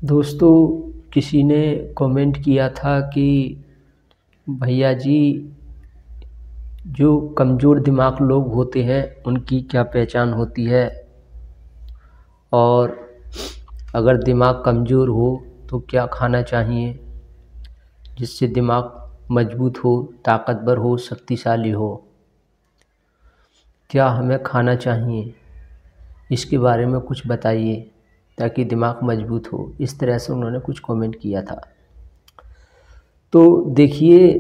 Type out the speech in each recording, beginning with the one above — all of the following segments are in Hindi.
दोस्तों, किसी ने कमेंट किया था कि भैया जी, जो कमज़ोर दिमाग लोग होते हैं उनकी क्या पहचान होती है, और अगर दिमाग कमज़ोर हो तो क्या खाना चाहिए जिससे दिमाग मजबूत हो, ताकतवर हो, शक्तिशाली हो। क्या हमें खाना चाहिए, इसके बारे में कुछ बताइए ताकि दिमाग मजबूत हो। इस तरह से उन्होंने कुछ कमेंट किया था। तो देखिए,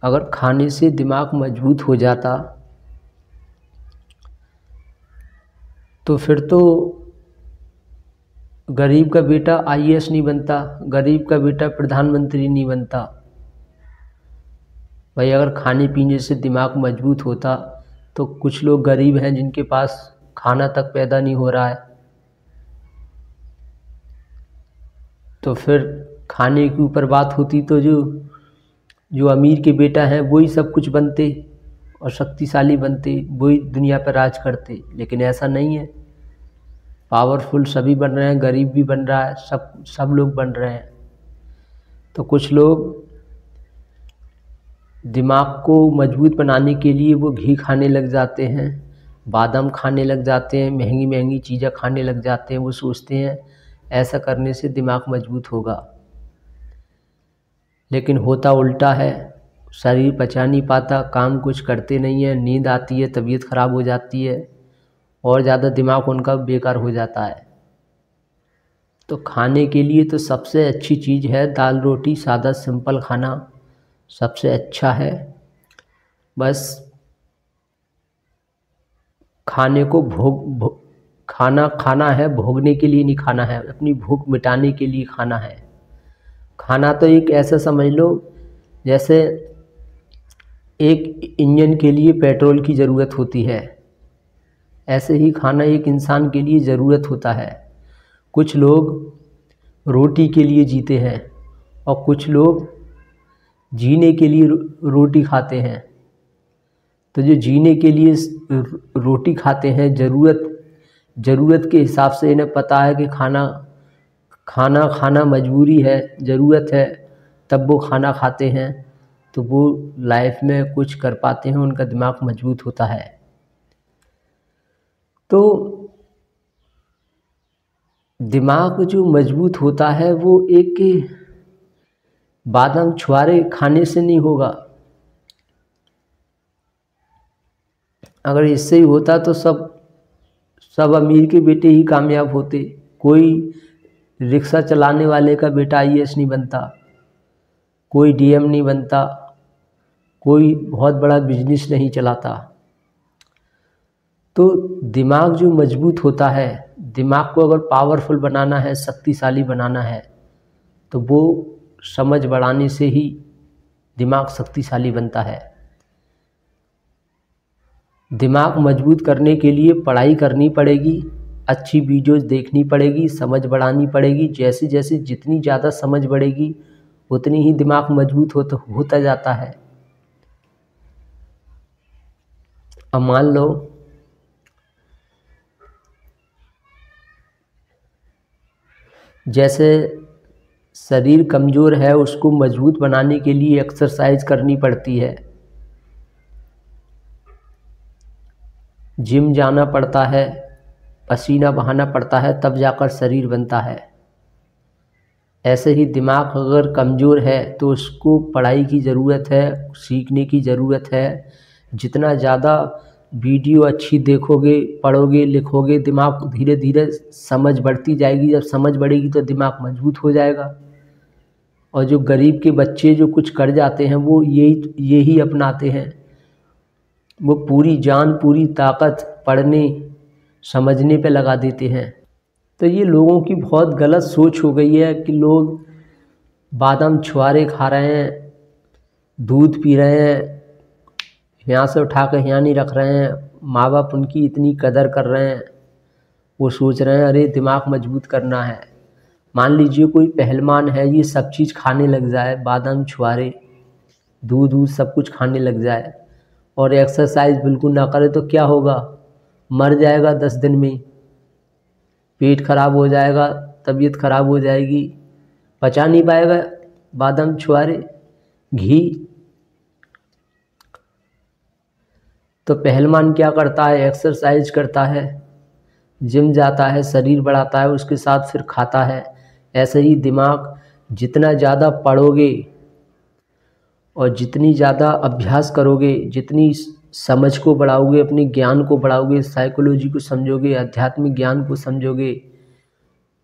अगर खाने से दिमाग मजबूत हो जाता तो फिर तो गरीब का बेटा आईएएस नहीं बनता, गरीब का बेटा प्रधानमंत्री नहीं बनता। भाई, अगर खाने पीने से दिमाग मजबूत होता तो कुछ लोग गरीब हैं जिनके पास खाना तक पैदा नहीं हो रहा है, तो फिर खाने के ऊपर बात होती तो जो अमीर के बेटा हैं वही सब कुछ बनते और शक्तिशाली बनते, वही दुनिया पर राज करते। लेकिन ऐसा नहीं है। पावरफुल सभी बन रहे हैं, गरीब भी बन रहा है, सब लोग बन रहे हैं। तो कुछ लोग दिमाग को मजबूत बनाने के लिए वो घी खाने लग जाते हैं, बादाम खाने लग जाते हैं, महंगी महंगी चीज़ें खाने लग जाते हैं। वो सोचते हैं ऐसा करने से दिमाग मजबूत होगा, लेकिन होता उल्टा है। शरीर पचा नहीं पाता, काम कुछ करते नहीं है, नींद आती है, तबीयत ख़राब हो जाती है और ज़्यादा दिमाग उनका बेकार हो जाता है। तो खाने के लिए तो सबसे अच्छी चीज़ है दाल रोटी, सादा सिंपल खाना सबसे अच्छा है। बस खाने को खाना है, भोगने के लिए नहीं खाना है, अपनी भूख मिटाने के लिए खाना है। खाना तो एक ऐसा समझ लो जैसे एक इंजन के लिए पेट्रोल की ज़रूरत होती है, ऐसे ही खाना एक इंसान के लिए ज़रूरत होता है। कुछ लोग रोटी के लिए जीते हैं और कुछ लोग जीने के लिए रोटी खाते हैं। तो जो जीने के लिए रोटी खाते हैं, ज़रूरत के हिसाब से इन्हें पता है कि खाना मजबूरी है, ज़रूरत है, तब वो खाना खाते हैं, तो वो लाइफ में कुछ कर पाते हैं, उनका दिमाग मजबूत होता है। तो दिमाग जो मजबूत होता है वो एक बादाम छुहारे खाने से नहीं होगा। अगर इससे ही होता तो सब अमीर के बेटे ही कामयाब होते। कोई रिक्शा चलाने वाले का बेटा आईएएस नहीं बनता, कोई डीएम नहीं बनता, कोई बहुत बड़ा बिजनेस नहीं चलाता। तो दिमाग जो मजबूत होता है, दिमाग को अगर पावरफुल बनाना है, शक्तिशाली बनाना है, तो वो समझ बढ़ाने से ही दिमाग शक्तिशाली बनता है। दिमाग मजबूत करने के लिए पढ़ाई करनी पड़ेगी, अच्छी वीडियोज़ देखनी पड़ेगी, समझ बढ़ानी पड़ेगी। जैसे जैसे जितनी ज़्यादा समझ बढ़ेगी उतनी ही दिमाग मजबूत होता जाता है। अब मान लो जैसे शरीर कमज़ोर है, उसको मजबूत बनाने के लिए एक्सरसाइज करनी पड़ती है, जिम जाना पड़ता है, पसीना बहाना पड़ता है, तब जाकर शरीर बनता है। ऐसे ही दिमाग अगर कमज़ोर है तो उसको पढ़ाई की ज़रूरत है, सीखने की ज़रूरत है। जितना ज़्यादा वीडियो अच्छी देखोगे, पढ़ोगे, लिखोगे, दिमाग धीरे धीरे समझ बढ़ती जाएगी। जब समझ बढ़ेगी तो दिमाग मजबूत हो जाएगा। और जो गरीब के बच्चे जो कुछ कर जाते हैं वो यही अपनाते हैं। वो पूरी जान, पूरी ताकत पढ़ने समझने पे लगा देते हैं। तो ये लोगों की बहुत गलत सोच हो गई है कि लोग बादाम छुहारे खा रहे हैं, दूध पी रहे हैं, यहाँ से उठा कर यहाँ नहीं रख रहे हैं, माँ बाप उनकी इतनी कदर कर रहे हैं। वो सोच रहे हैं अरे दिमाग मजबूत करना है। मान लीजिए कोई पहलवान है, ये सब चीज़ खाने लग जाए, बादाम छुहारे, दूध सब कुछ खाने लग जाए और एक्सरसाइज बिल्कुल ना करे तो क्या होगा? मर जाएगा 10 दिन में, पेट खराब हो जाएगा, तबीयत खराब हो जाएगी, पचा नहीं पाएगा बादाम छुआरे घी। तो पहलवान क्या करता है, एक्सरसाइज करता है, जिम जाता है, शरीर बढ़ाता है, उसके साथ फिर खाता है। ऐसे ही दिमाग जितना ज़्यादा पढ़ोगे और जितनी ज़्यादा अभ्यास करोगे, जितनी समझ को बढ़ाओगे, अपने ज्ञान को बढ़ाओगे, साइकोलॉजी को समझोगे, आध्यात्मिक ज्ञान को समझोगे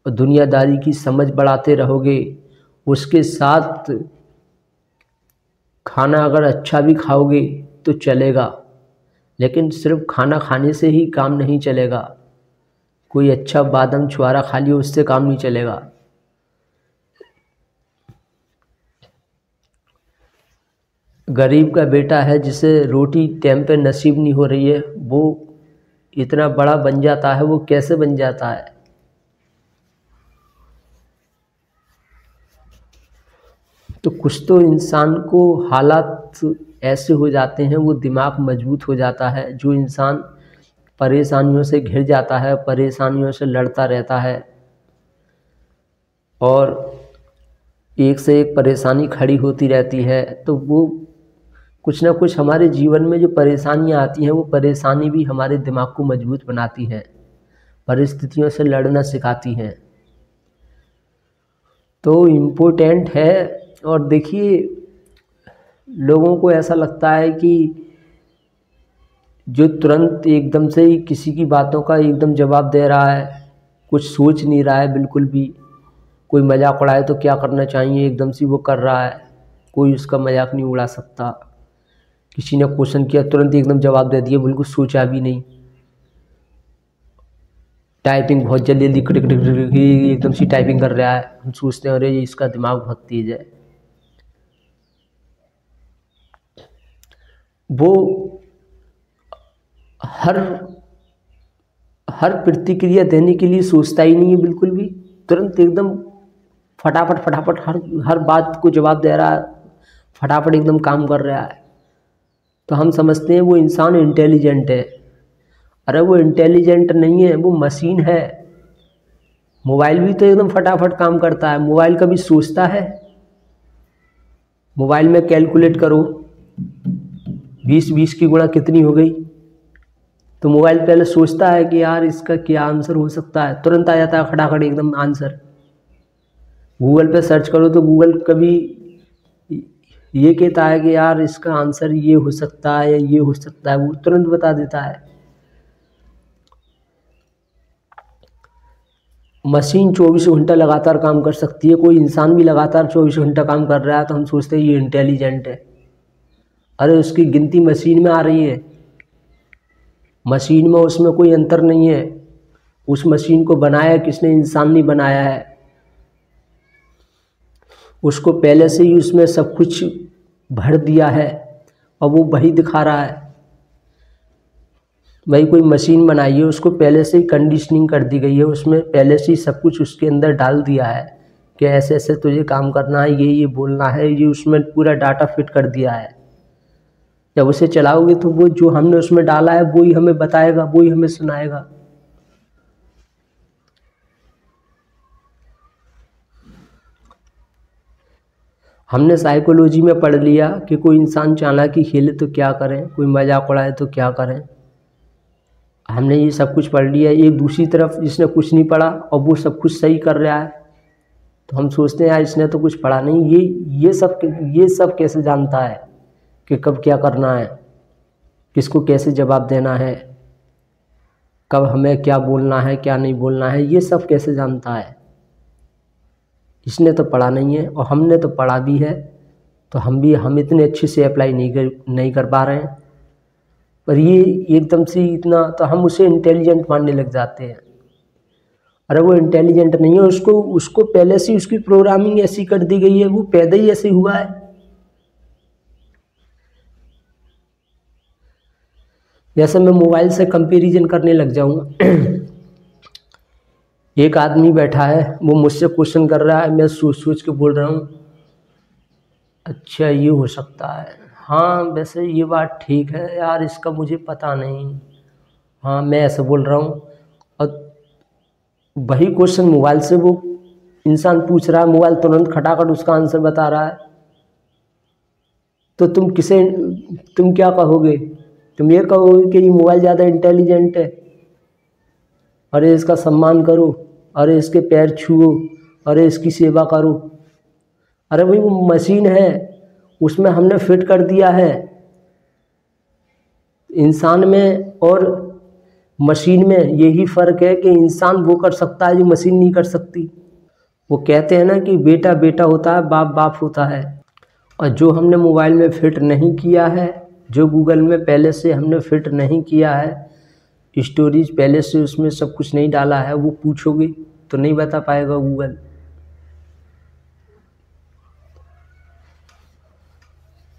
और दुनियादारी की समझ बढ़ाते रहोगे, उसके साथ खाना अगर अच्छा भी खाओगे तो चलेगा, लेकिन सिर्फ खाना खाने से ही काम नहीं चलेगा। कोई अच्छा बादाम छुआरा खा लियो उससे काम नहीं चलेगा। गरीब का बेटा है जिसे रोटी टाइम पे नसीब नहीं हो रही है, वो इतना बड़ा बन जाता है, वो कैसे बन जाता है? तो कुछ तो इंसान को हालात ऐसे हो जाते हैं, वो दिमाग मजबूत हो जाता है। जो इंसान परेशानियों से घिर जाता है, परेशानियों से लड़ता रहता है और एक से एक परेशानी खड़ी होती रहती है, तो वो कुछ ना कुछ हमारे जीवन में जो परेशानियां आती हैं, वो परेशानी भी हमारे दिमाग को मजबूत बनाती हैं, परिस्थितियों से लड़ना सिखाती हैं। तो इम्पोर्टेंट है। और देखिए, लोगों को ऐसा लगता है कि जो तुरंत एकदम से ही किसी की बातों का एकदम जवाब दे रहा है, कुछ सोच नहीं रहा है बिल्कुल भी, कोई मजाक उड़ाए तो क्या करना चाहिए एकदम से वो कर रहा है, कोई उसका मजाक नहीं उड़ा सकता। किसी ने क्वेश्चन किया तुरंत एकदम जवाब दे दिया, बिल्कुल सोचा भी नहीं। टाइपिंग बहुत जल्दी जल्दी एकदम से टाइपिंग कर रहा है, हम सोचते हैं अरे इसका दिमाग बहुत तेज है। वो हर प्रतिक्रिया देने के लिए सोचता ही नहीं है बिल्कुल भी, तुरंत एकदम फटाफट हर बात को जवाब दे रहा है, फटाफट एकदम काम कर रहा है। तो हम समझते हैं वो इंसान इंटेलिजेंट है। अरे वो इंटेलिजेंट नहीं है, वो मशीन है। मोबाइल भी तो एकदम फटाफट काम करता है, मोबाइल कभी सोचता है? मोबाइल में कैलकुलेट करो 20 की गुणा कितनी हो गई, तो मोबाइल पहले सोचता है कि यार इसका क्या आंसर हो सकता है, तुरंत आ जाता है खटाखट एकदम आंसर। गूगल पे सर्च करो तो गूगल कभी ये कहता है कि यार इसका आंसर ये हो सकता है या ये हो सकता है, वो तुरंत बता देता है। मशीन 24 घंटा लगातार काम कर सकती है, कोई इंसान भी लगातार 24 घंटा काम कर रहा है, तो हम सोचते हैं ये इंटेलिजेंट है। अरे उसकी गिनती मशीन में आ रही है, मशीन में उसमें कोई अंतर नहीं है। उस मशीन को बनाया किसने? इंसान ने बनाया है। उसको पहले से ही उसमें सब कुछ भर दिया है और वो वही दिखा रहा है। भाई कोई मशीन बनाई है, उसको पहले से ही कंडीशनिंग कर दी गई है, उसमें पहले से ही सब कुछ उसके अंदर डाल दिया है कि ऐसे ऐसे तुझे काम करना है, ये बोलना है, ये उसमें पूरा डाटा फिट कर दिया है। जब उसे चलाओगे तो वो जो हमने उसमें डाला है वो ही हमें बताएगा, वो ही हमें सुनाएगा। हमने साइकोलॉजी में पढ़ लिया कि कोई इंसान चालाकी खेले तो क्या करें, कोई मजाक उड़ाए तो क्या करें। हमने ये सब कुछ पढ़ लिया। एक दूसरी तरफ जिसने कुछ नहीं पढ़ा और वो सब कुछ सही कर रहा है, तो हम सोचते हैं यार इसने तो कुछ पढ़ा नहीं, ये सब कैसे जानता है कि कब क्या करना है, किसको कैसे जवाब देना है, कब हमें क्या बोलना है क्या नहीं बोलना है, ये सब कैसे जानता है? इसने तो पढ़ा नहीं है और हमने तो पढ़ा भी है, तो हम इतने अच्छे से अप्लाई नहीं कर पा रहे हैं। पर ये एकदम से इतना, तो हम उसे इंटेलिजेंट मानने लग जाते हैं। अरे वो इंटेलिजेंट नहीं है, उसको पहले से उसकी प्रोग्रामिंग ऐसी कर दी गई है, वो पैदा ही ऐसे हुआ है। जैसे मैं मोबाइल से कंपैरिजन करने लग जाऊंगा। एक आदमी बैठा है, वो मुझसे क्वेश्चन कर रहा है, मैं सोच के बोल रहा हूँ अच्छा ये हो सकता है, हाँ वैसे ये बात ठीक है यार, इसका मुझे पता नहीं, हाँ मैं ऐसे बोल रहा हूँ। और वही क्वेश्चन मोबाइल से वो इंसान पूछ रहा है, मोबाइल तुरंत खटाखट उसका आंसर बता रहा है, तो तुम क्या कहोगे? तुम ये कहोगे कि ये मोबाइल ज़्यादा इंटेलिजेंट है, अरे इसका सम्मान करो, अरे इसके पैर छुओ, अरे इसकी सेवा करो। अरे भाई वो मशीन है, उसमें हमने फिट कर दिया है। इंसान में और मशीन में यही फ़र्क है कि इंसान वो कर सकता है जो मशीन नहीं कर सकती। वो कहते हैं ना कि बेटा बेटा होता है, बाप बाप होता है। और जो हमने मोबाइल में फिट नहीं किया है, जो गूगल में पहले से हमने फिट नहीं किया है, स्टोरेज पहले से उसमें सब कुछ नहीं डाला है, वो पूछोगे तो नहीं बता पाएगा गूगल।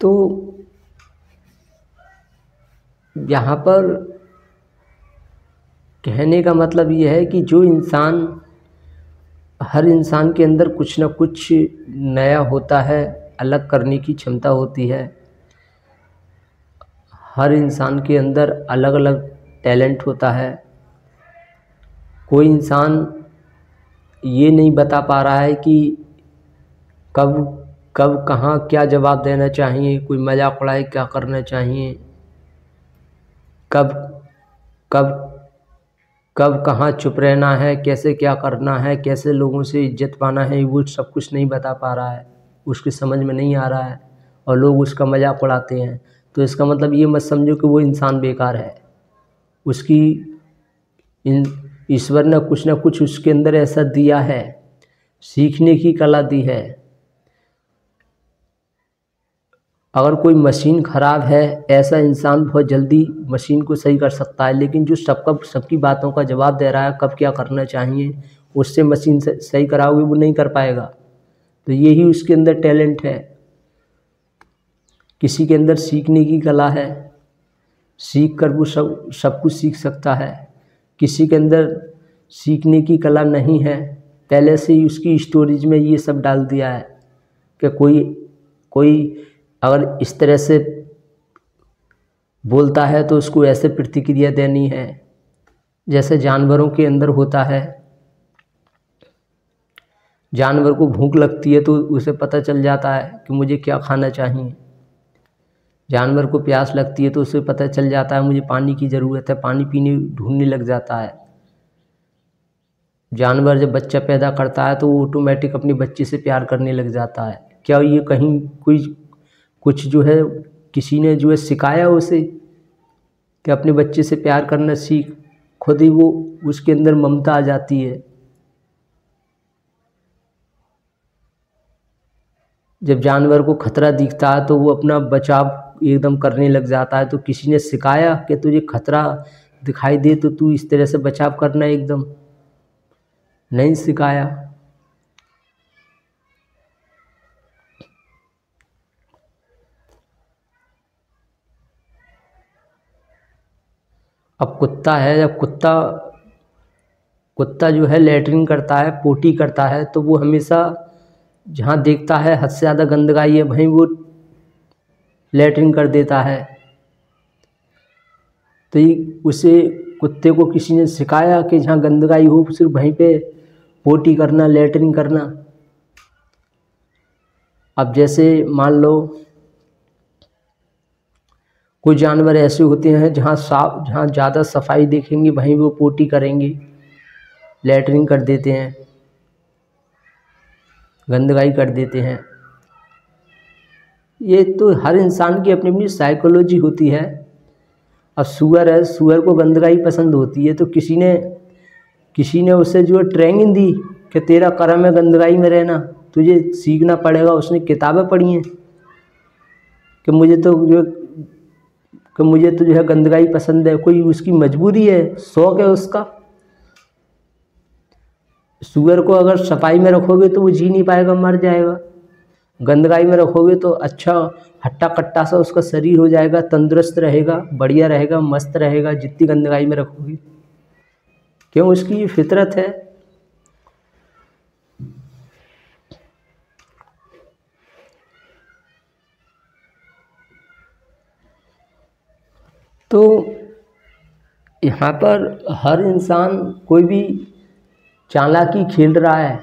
तो यहाँ पर कहने का मतलब ये है कि जो इंसान, हर इंसान के अंदर कुछ ना कुछ नया होता है, अलग करने की क्षमता होती है। हर इंसान के अंदर अलग अलग टैलेंट होता है। कोई इंसान ये नहीं बता पा रहा है कि कब कब कहाँ क्या जवाब देना चाहिए, कोई मजाक उड़ाए क्या करना चाहिए, कब कब कब कहाँ चुप रहना है, कैसे क्या करना है, कैसे लोगों से इज्जत पाना है, वो सब कुछ नहीं बता पा रहा है, उसकी समझ में नहीं आ रहा है और लोग उसका मजाक उड़ाते हैं। तो इसका मतलब ये मत समझो कि वो इंसान बेकार है। उसकी ईश्वर ने कुछ ना कुछ उसके अंदर ऐसा दिया है, सीखने की कला दी है। अगर कोई मशीन ख़राब है, ऐसा इंसान बहुत जल्दी मशीन को सही कर सकता है, लेकिन जो सबकी बातों का जवाब दे रहा है, कब क्या करना चाहिए, उससे मशीन से सही कराओगे वो नहीं कर पाएगा। तो यही उसके अंदर टैलेंट है। किसी के अंदर सीखने की कला है, सीख कर वो सब कुछ सीख सकता है। किसी के अंदर सीखने की कला नहीं है, पहले से ही उसकी स्टोरेज में ये सब डाल दिया है कि कोई अगर इस तरह से बोलता है तो उसको ऐसे प्रतिक्रिया देनी है। जैसे जानवरों के अंदर होता है, जानवर को भूख लगती है तो उसे पता चल जाता है कि मुझे क्या खाना चाहिए। जानवर को प्यास लगती है तो उसे पता चल जाता है मुझे पानी की ज़रूरत है, पानी पीने ढूंढने लग जाता है। जानवर जब बच्चा पैदा करता है तो वो ऑटोमेटिक अपने बच्चे से प्यार करने लग जाता है। क्या ये कहीं कुछ जो है किसी ने जो है सिखाया उसे कि अपने बच्चे से प्यार करना सीख, खुद ही वो उसके अंदर ममता आ जाती है। जब जानवर को खतरा दिखता है तो वो अपना बचाव एकदम करने लग जाता है। तो किसी ने सिखाया कि तुझे खतरा दिखाई दे तो तू इस तरह से बचाव करना, एकदम नहीं सिखाया। अब कुत्ता है, जब कुत्ता जो है लैट्रिन करता है, पोटी करता है, तो वो हमेशा जहाँ देखता है हद से ज़्यादा गंदगाई है वहीं वो लैट्रिन कर देता है। तो ये उसे कुत्ते को किसी ने सिखाया कि जहाँ गंदगाई हो सिर्फ वहीं पे पोटी करना, लैट्रिन करना। अब जैसे मान लो कुछ जानवर ऐसे होते हैं जहाँ ज़्यादा सफाई देखेंगे वहीं वो पोटी करेंगे, लैट्रिन कर देते हैं, गंदगाई कर देते हैं। ये तो हर इंसान की अपनी अपनी साइकोलॉजी होती है। अब सूअर है, सूअर को गंदगाई पसंद होती है, तो किसी ने उसे जो ट्रेनिंग दी कि तेरा कर्म है गंदगाई में रहना, तुझे सीखना पड़ेगा। उसने किताबें पढ़ी हैं कि मुझे तो जो है गंदगाई पसंद है। कोई उसकी मजबूरी है, शौक है उसका। सूअर को अगर सफाई में रखोगे तो वो जी नहीं पाएगा, मर जाएगा। गंदगाई में रखोगे तो अच्छा हट्टा कट्टा सा उसका शरीर हो जाएगा, तंदुरुस्त रहेगा, बढ़िया रहेगा, मस्त रहेगा जितनी गंदगाई में रखोगे। क्यों? उसकी ये फितरत है। तो यहाँ पर हर इंसान कोई भी चालाकी खेल रहा है,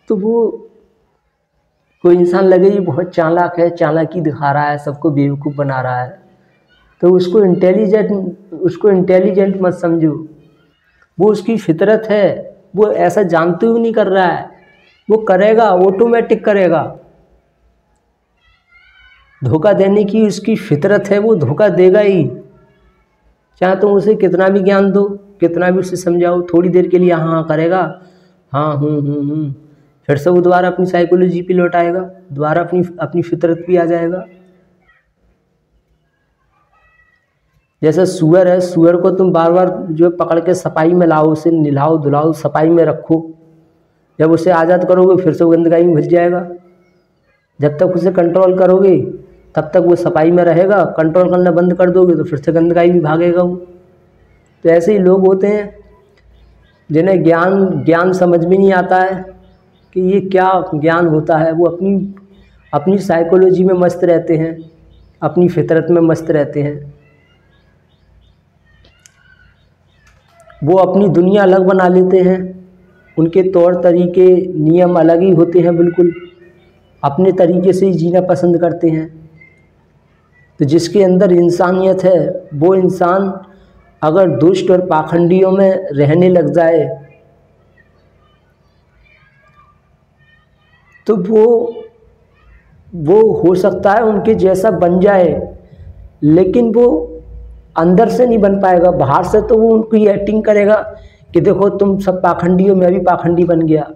तो वो कोई इंसान लगे ये बहुत चालाक है, चालाकी दिखा रहा है, सबको बेवकूफ़ बना रहा है, तो उसको इंटेलिजेंट मत समझो। वो उसकी फितरत है, वो ऐसा जानते हुए नहीं कर रहा है, वो करेगा, ऑटोमेटिक करेगा। धोखा देने की उसकी फितरत है, वो धोखा देगा ही, चाहे तुम उसे कितना भी ज्ञान दो, कितना भी उसे समझाओ, थोड़ी देर के लिए हाँ हाँ करेगा, हाँ फिर से वो दोबारा अपनी साइकोलॉजी पे लौट आएगा, दोबारा अपनी फितरत पे आ जाएगा। जैसे सुअर है, सुअर को तुम बार बार जो पकड़ के सफाई में लाओ, उसे नहलाओ धुलाओ, सफाई में रखो, जब उसे आज़ाद करोगे फिर से वो गंदगी में घुस जाएगा। जब तक उसे कंट्रोल करोगे तब तक वो सफाई में रहेगा, कंट्रोल करना बंद कर दोगे तो फिर से गंदगी में भागेगा वो। तो ऐसे ही लोग होते हैं जिन्हें ज्ञान समझ में नहीं आता है कि ये क्या ज्ञान होता है। वो अपनी साइकोलॉजी में मस्त रहते हैं, अपनी फितरत में मस्त रहते हैं। वो अपनी दुनिया अलग बना लेते हैं, उनके तौर तरीके नियम अलग ही होते हैं, बिल्कुल अपने तरीके से ही जीना पसंद करते हैं। तो जिसके अंदर इंसानियत है वो इंसान अगर दुष्ट और पाखंडियों में रहने लग जाए तो वो हो सकता है उनके जैसा बन जाए, लेकिन वो अंदर से नहीं बन पाएगा। बाहर से तो वो उनकी एक्टिंग करेगा कि देखो तुम सब पाखंडी हो, मैं भी पाखंडी बन गया।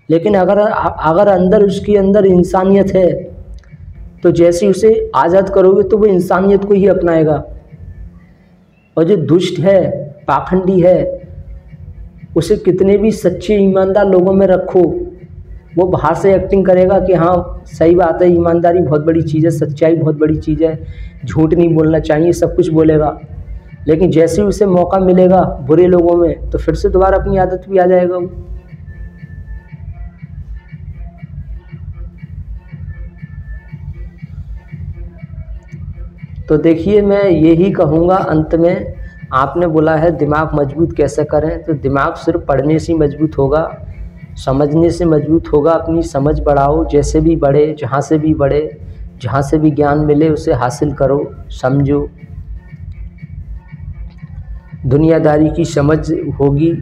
लेकिन अगर अंदर उसके अंदर इंसानियत है तो जैसे उसे आज़ाद करोगे तो वो इंसानियत को ही अपनाएगा। और जो दुष्ट है, पाखंडी है, उसे कितने भी सच्चे ईमानदार लोगों में रखो, वो बाहर से एक्टिंग करेगा कि हाँ सही बात है, ईमानदारी बहुत बड़ी चीज़ है, सच्चाई बहुत बड़ी चीज़ है, झूठ नहीं बोलना चाहिए, सब कुछ बोलेगा। लेकिन जैसे ही उसे मौका मिलेगा बुरे लोगों में तो फिर से दोबारा अपनी आदत भी आ जाएगा वो। तो देखिए, मैं यही कहूँगा अंत में, आपने बोला है दिमाग मजबूत कैसे करें, तो दिमाग सिर्फ पढ़ने से मजबूत होगा, समझने से मजबूत होगा। अपनी समझ बढ़ाओ, जैसे भी बढ़े, जहाँ से भी बढ़े, जहाँ से भी ज्ञान मिले उसे हासिल करो, समझो। दुनियादारी की समझ होगी,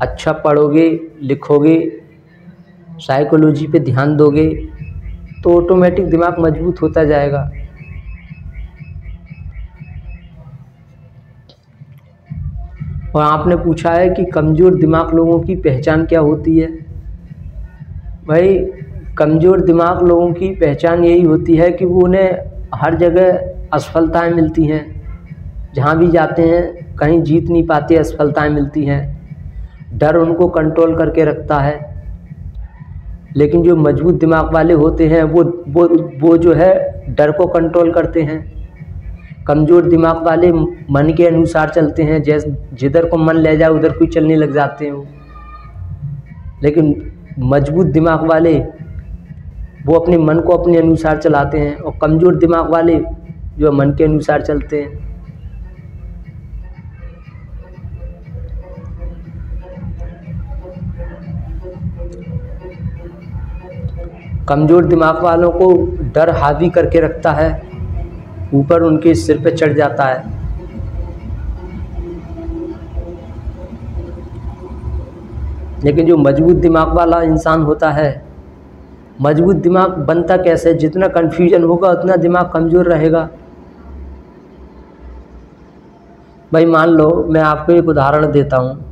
अच्छा पढ़ोगे लिखोगे, साइकोलॉजी पे ध्यान दोगे तो ऑटोमेटिक दिमाग मजबूत होता जाएगा। और आपने पूछा है कि कमज़ोर दिमाग लोगों की पहचान क्या होती है। भाई, कमज़ोर दिमाग लोगों की पहचान यही होती है कि वो उन्हें हर जगह असफलताएं मिलती हैं, जहाँ भी जाते हैं कहीं जीत नहीं पाते, असफलताएं मिलती हैं, डर उनको कंट्रोल करके रखता है। लेकिन जो मजबूत दिमाग वाले होते हैं वो जो है डर को कंट्रोल करते हैं। कमज़ोर दिमाग वाले मन के अनुसार चलते हैं, जैसे जिधर को मन ले जाए उधर को चलने लग जाते हैं। लेकिन मजबूत दिमाग वाले वो अपने मन को अपने अनुसार चलाते हैं, और कमज़ोर दिमाग वाले जो मन के अनुसार चलते हैं। कमज़ोर दिमाग वालों को डर हावी करके रखता है, ऊपर उनके सिर पे चढ़ जाता है। लेकिन जो मजबूत दिमाग वाला इंसान होता है, मजबूत दिमाग बनता कैसे, जितना कन्फ्यूजन होगा उतना दिमाग कमज़ोर रहेगा। भाई मान लो, मैं आपको एक उदाहरण देता हूँ।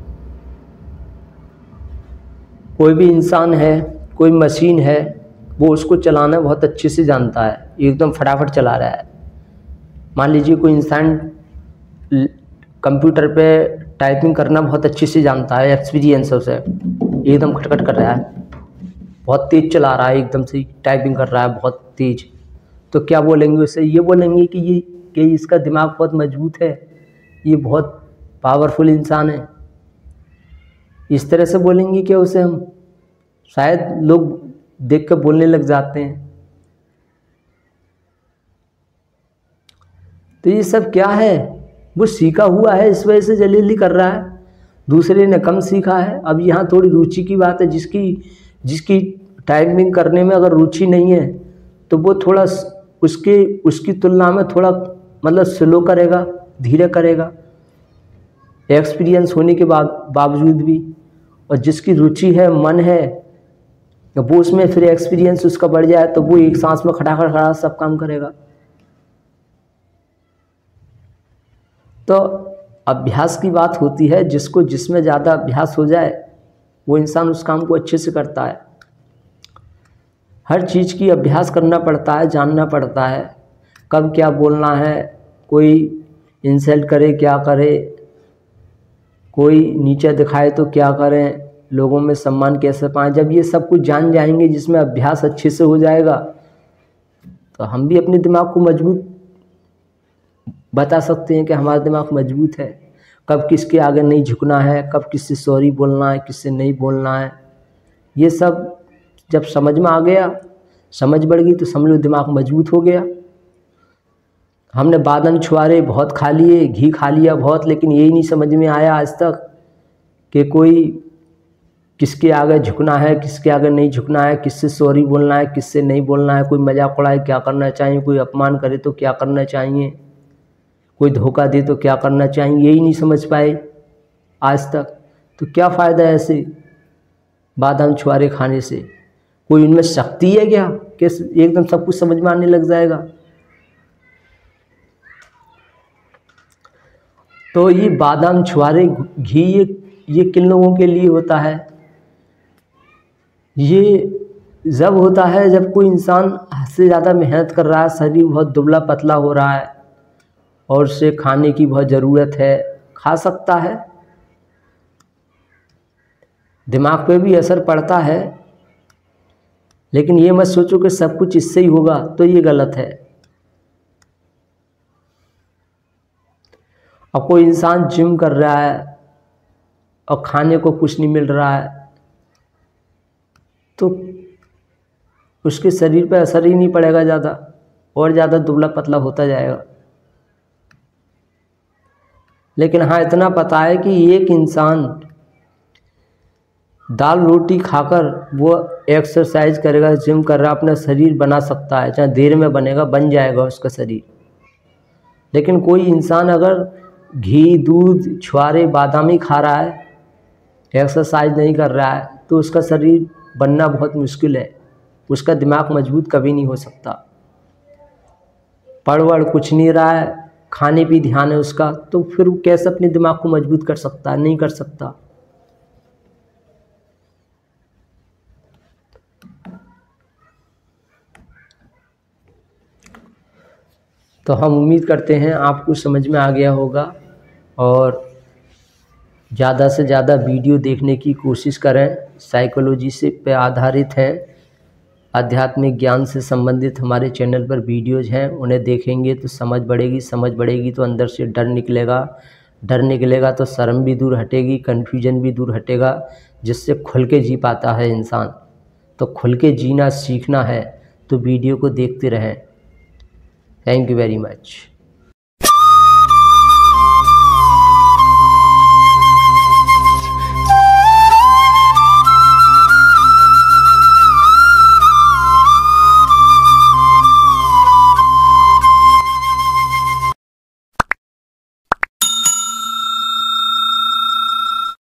कोई भी इंसान है, कोई मशीन है, वो उसको चलाना बहुत अच्छे से जानता है, एकदम फटाफट चला रहा है। मान लीजिए कोई इंसान कंप्यूटर पे टाइपिंग करना बहुत अच्छे से जानता है, एक्सपीरियंस है उसे, एकदम खटखट कर रहा है, बहुत तेज़ चला रहा है, एकदम से टाइपिंग कर रहा है बहुत तेज़। तो क्या बोलेंगे उसे? ये बोलेंगे कि इसका दिमाग बहुत मजबूत है, ये बहुत पावरफुल इंसान है। इस तरह से बोलेंगे क्या उसे हम? शायद लोग देख कर बोलने लग जाते हैं। तो ये सब क्या है? वो सीखा हुआ है, इस वजह से जल्दी कर रहा है। दूसरे ने कम सीखा है। अब यहाँ थोड़ी रुचि की बात है, जिसकी जिसकी टाइपिंग करने में अगर रुचि नहीं है तो वो थोड़ा उसकी तुलना में थोड़ा मतलब स्लो करेगा, धीरे करेगा, एक्सपीरियंस होने के बावजूद भी। और जिसकी रुचि है, मन है, वो उसमें फिर एक्सपीरियंस उसका बढ़ जाए तो वो एक सांस में खड़ा सब काम करेगा। तो अभ्यास की बात होती है, जिसको जिसमें ज़्यादा अभ्यास हो जाए वो इंसान उस काम को अच्छे से करता है। हर चीज़ की अभ्यास करना पड़ता है, जानना पड़ता है कब क्या बोलना है, कोई इंसल्ट करे क्या करे, कोई नीचे दिखाए तो क्या करें, लोगों में सम्मान कैसे पाएं। जब ये सब कुछ जान जाएंगे, जिसमें अभ्यास अच्छे से हो जाएगा, तो हम भी अपने दिमाग को मजबूत बता सकते हैं कि हमारा दिमाग मजबूत है। कब किसके आगे नहीं झुकना है, कब किससे सॉरी बोलना है, किससे नहीं बोलना है। ये सब जब समझ में आ गया, समझ बढ़ गई, तो समझ लो दिमाग मजबूत हो गया। हमने बादाम छुआरे बहुत खा लिए, घी खा लिया बहुत, लेकिन यही नहीं समझ में आया आज तक कि कोई किसके आगे झुकना है, किसके आगे नहीं झुकना है, किससे सॉरी बोलना है, किससे नहीं बोलना है, कोई मजाक उड़ाए क्या करना चाहिए, कोई अपमान करे तो क्या करना चाहिए, कोई धोखा दे तो क्या करना चाहिए, यही नहीं समझ पाए आज तक। तो क्या फ़ायदा है ऐसे बादाम छुआरे खाने से? कोई उनमें शक्ति है क्या कि एकदम सब कुछ समझ में आने लग जाएगा? तो ये बादाम छुआरे घी ये किन लोगों के लिए होता है? ये जब होता है जब कोई इंसान हद से ज़्यादा मेहनत कर रहा है, शरीर बहुत दुबला पतला हो रहा है और उसे खाने की बहुत ज़रूरत है, खा सकता है। दिमाग पे भी असर पड़ता है, लेकिन ये मत सोचो कि सब कुछ इससे ही होगा, तो ये गलत है। अब कोई इंसान जिम कर रहा है और खाने को कुछ नहीं मिल रहा है, तो उसके शरीर पे असर ही नहीं पड़ेगा ज़्यादा, और ज़्यादा दुबला पतला होता जाएगा। लेकिन हाँ, इतना पता है कि एक इंसान दाल रोटी खाकर वो एक्सरसाइज करेगा, जिम कर रहा, अपना शरीर बना सकता है, चाहे देर में बनेगा, बन जाएगा उसका शरीर। लेकिन कोई इंसान अगर घी दूध छुआरे बादामी खा रहा है, एक्सरसाइज नहीं कर रहा है, तो उसका शरीर बनना बहुत मुश्किल है, उसका दिमाग मजबूत कभी नहीं हो सकता। पढ़ कुछ नहीं रहा है, खाने पे ध्यान है उसका, तो फिर वो कैसे अपने दिमाग को मजबूत कर सकता है? नहीं कर सकता। तो हम उम्मीद करते हैं आपको समझ में आ गया होगा, और ज़्यादा से ज़्यादा वीडियो देखने की कोशिश करें। साइकोलॉजी से पे आधारित है, आध्यात्मिक ज्ञान से संबंधित हमारे चैनल पर वीडियोज़ हैं, उन्हें देखेंगे तो समझ बढ़ेगी तो अंदर से डर निकलेगा तो शर्म भी दूर हटेगी, कन्फ्यूजन भी दूर हटेगा, जिससे खुल के जी पाता है इंसान। तो खुल के जीना सीखना है तो वीडियो को देखते रहें। Thank you very much.